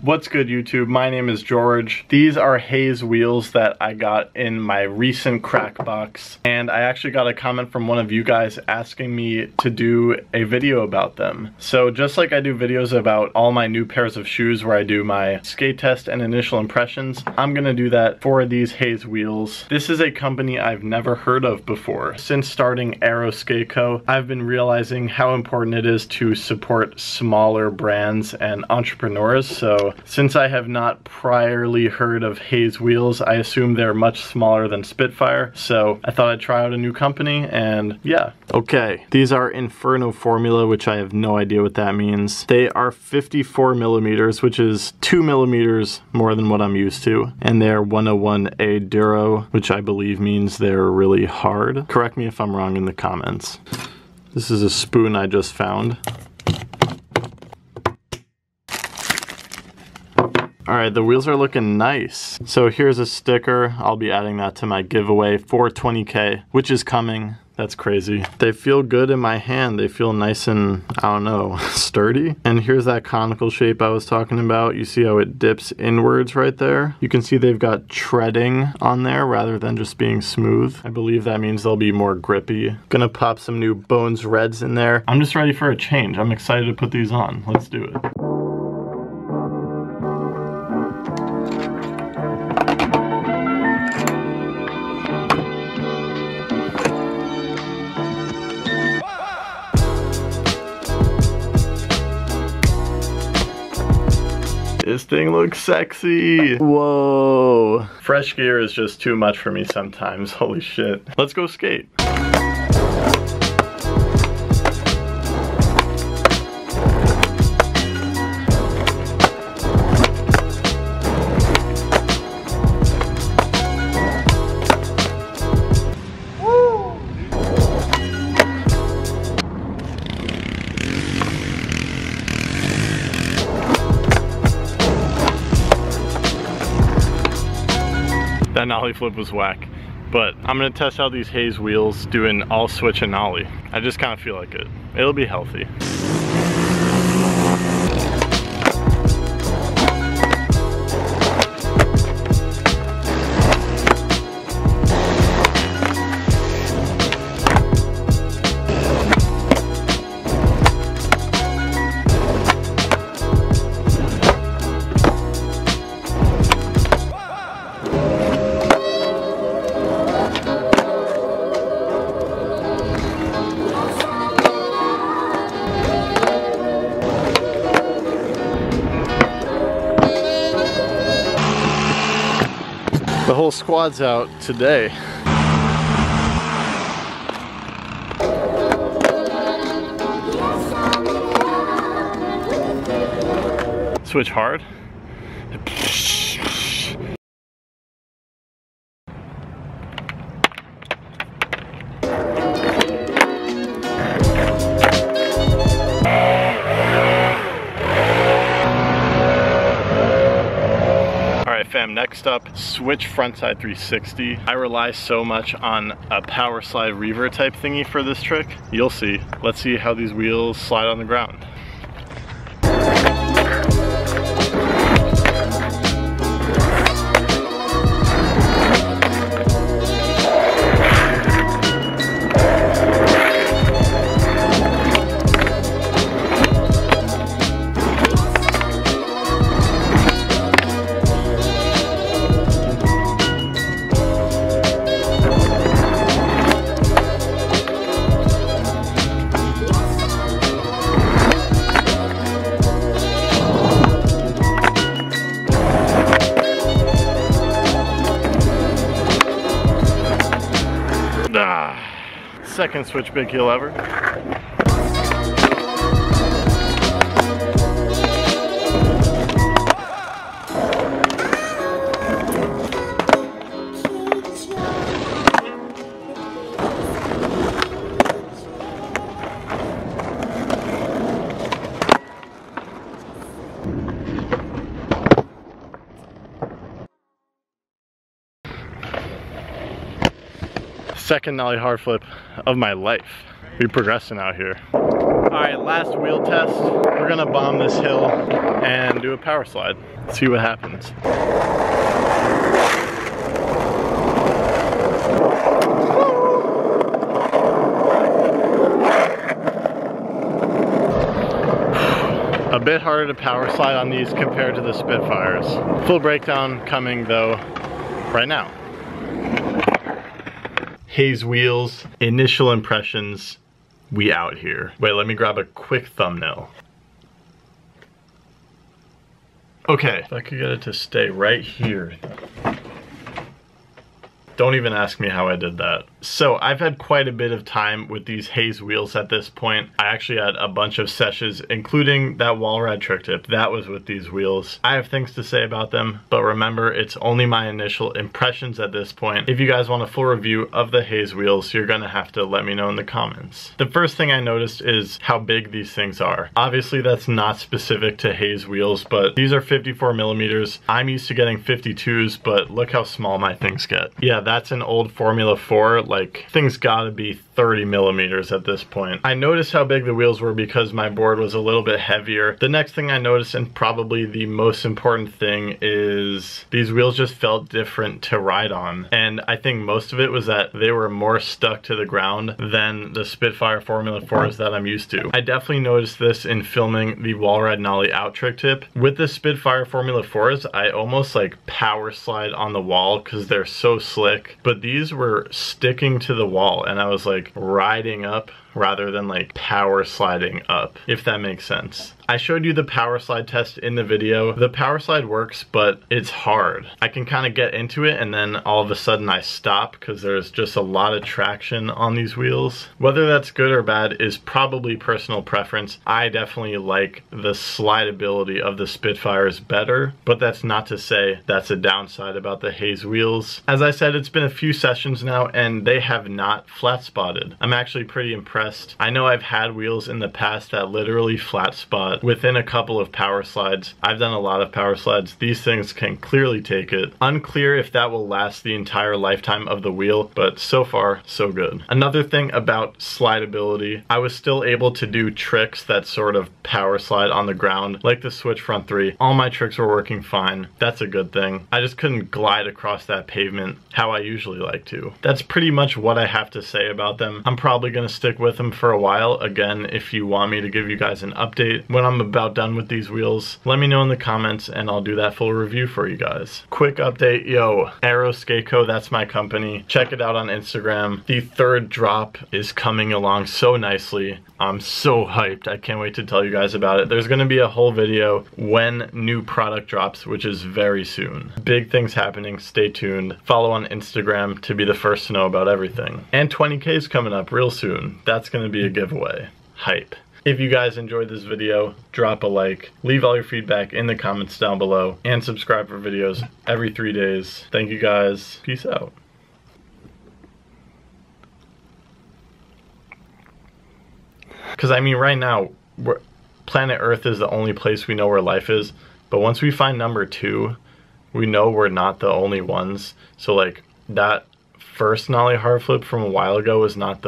What's good, YouTube? My name is George. These are Haze wheels that I got in my recent Krakbox, and I actually got a comment from one of you guys asking me to do a video about them. So just like I do videos about all my new pairs of shoes where I do my skate test and initial impressions, I'm gonna do that for these Haze wheels. This is a company I've never heard of before. Since starting Aero Skate Co, I've been realizing how important it is to support smaller brands and entrepreneurs. So since I have not priorly heard of Haze wheels, I assume they're much smaller than Spitfire, so I thought I'd try out a new company, and yeah. Okay, these are Inferno Formula, which I have no idea what that means. They are 54 millimeters, which is 2 millimeters more than what I'm used to, and they're 101A Duro, which I believe means they're really hard. Correct me if I'm wrong in the comments. This is a spoon I just found. Alright, the wheels are looking nice. So here's a sticker. I'll be adding that to my giveaway for 20K, which is coming. That's crazy. They feel good in my hand. They feel nice and, I don't know, sturdy. And here's that conical shape I was talking about. You see how it dips inwards right there? You can see they've got treading on there rather than just being smooth. I believe that means they'll be more grippy. Gonna pop some new Bones Reds in there. I'm just ready for a change. I'm excited to put these on. Let's do it. This thing looks sexy. Whoa. Fresh gear is just too much for me sometimes. Holy shit. Let's go skate. That nollie flip was whack, but I'm gonna test out these Haze wheels doing all switch and nollie. I just kind of feel like it. It'll be healthy. The whole squad's out today. Switch hard. Fam, next up, switch frontside 360. I rely so much on a power slide revert type thingy for this trick. You'll see. Let's see how these wheels slide on the ground. Second switch big heel ever. Second nollie hard flip of my life. We're progressing out here. Alright, last wheel test. We're gonna bomb this hill and do a power slide. See what happens. A bit harder to power slide on these compared to the Spitfires. Full breakdown coming though right now. Haze Wheels, initial impressions, we out here. Wait, let me grab a quick thumbnail. Okay, if I could get it to stay right here. Don't even ask me how I did that. So I've had quite a bit of time with these Haze wheels at this point. I actually had a bunch of sessions, including that wall ride trick tip. That was with these wheels. I have things to say about them, but remember, it's only my initial impressions at this point. If you guys want a full review of the Haze wheels, you're gonna have to let me know in the comments. The first thing I noticed is how big these things are. Obviously that's not specific to Haze wheels, but these are 54 millimeters. I'm used to getting 52s, but look how small my things get. Yeah, that's an old Formula 4, like things gotta be 30 millimeters at this point. I noticed how big the wheels were because my board was a little bit heavier. The next thing I noticed, and probably the most important thing, is these wheels just felt different to ride on. And I think most of it was that they were more stuck to the ground than the Spitfire Formula 4s that I'm used to. I definitely noticed this in filming the wall ride nollie out trick tip. With the Spitfire Formula 4s, I almost like power slide on the wall because they're so slick. But these were sticking to the wall and I was like riding up rather than like power sliding up, if that makes sense. I showed you the power slide test in the video. The power slide works, but it's hard. I can kind of get into it and then all of a sudden I stop because there's just a lot of traction on these wheels. Whether that's good or bad is probably personal preference. I definitely like the slideability of the Spitfires better, but that's not to say that's a downside about the Haze wheels. As I said, it's been a few sessions now and they have not flat spotted. I'm actually pretty impressed. I know I've had wheels in the past that literally flat spot within a couple of power slides. I've done a lot of power slides. These things can clearly take it. Unclear if that will last the entire lifetime of the wheel, but so far, so good. Another thing about slideability, I was still able to do tricks that sort of power slide on the ground, like the switch front 3. All my tricks were working fine. That's a good thing. I just couldn't glide across that pavement how I usually like to. That's pretty much what I have to say about them. I'm probably gonna stick with them for a while. Again, if you want me to give you guys an update when I'm about done with these wheels, let me know in the comments and I'll do that full review for you guys. Quick update, yo, Aero Skate Co, that's my company. Check it out on Instagram. The third drop is coming along so nicely. I'm so hyped. I can't wait to tell you guys about it. There's gonna be a whole video when new product drops, which is very soon. Big things happening, stay tuned. Follow on Instagram to be the first to know about everything. And 20K is coming up real soon. That's gonna be a giveaway. Hype. If you guys enjoyed this video, drop a like, leave all your feedback in the comments down below, and subscribe for videos every 3 days. Thank you guys. Peace out. Because I mean, right now, planet Earth is the only place we know where life is, but once we find number 2, we know we're not the only ones. So like, that first nollie hard flip from a while ago was not the